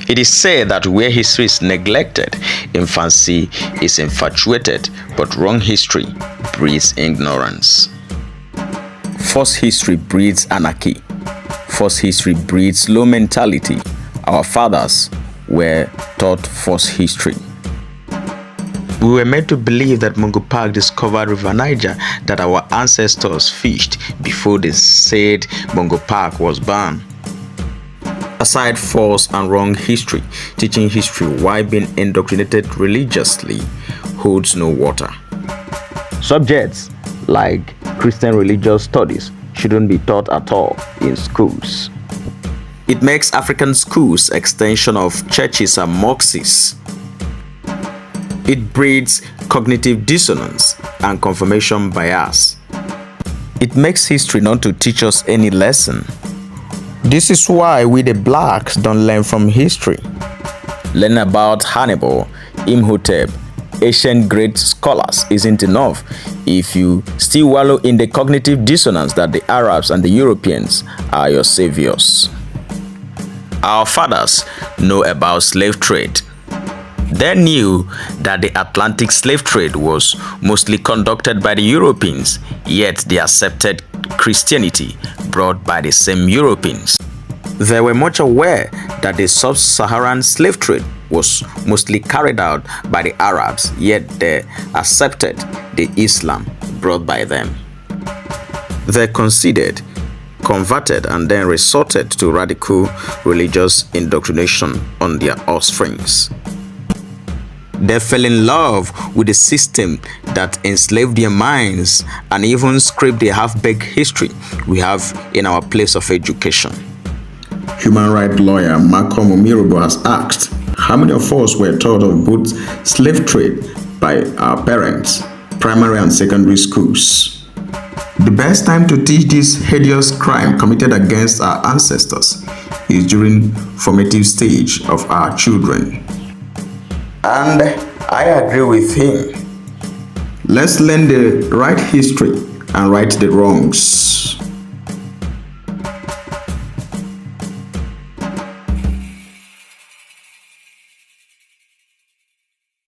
It is said that where history is neglected, infancy is infatuated, but wrong history breeds ignorance. False history breeds anarchy. False history breeds low mentality. Our fathers were taught false history. We were made to believe that Mungo Park discovered River Niger, that our ancestors fished before they said Mungo Park was banned. Aside false and wrong history, teaching history while being indoctrinated religiously holds no water. Subjects like Christian religious studies shouldn't be taught at all in schools. It makes African schools extension of churches and mosques. It breeds cognitive dissonance and confirmation bias. It makes history not to teach us any lesson. This is why we the blacks don't learn from history. Learn about Hannibal, Imhotep, ancient great scholars isn't enough if you still wallow in the cognitive dissonance that the Arabs and the Europeans are your saviors. Our fathers know about slave trade. They knew that the Atlantic slave trade was mostly conducted by the Europeans, yet they accepted Christianity brought by the same Europeans. They were much aware that the sub-Saharan slave trade was mostly carried out by the Arabs, yet they accepted the Islam brought by them. They considered, converted, and then resorted to radical religious indoctrination on their offsprings. They fell in love with the system that enslaved their minds and even scraped the half-baked history we have in our place of education. Human rights lawyer Malcolm Omirobo has asked, how many of us were taught of both slave trade by our parents, primary and secondary schools? The best time to teach this hideous crime committed against our ancestors is during formative stage of our children. And I agree with him. Let's learn the right history and right the wrongs.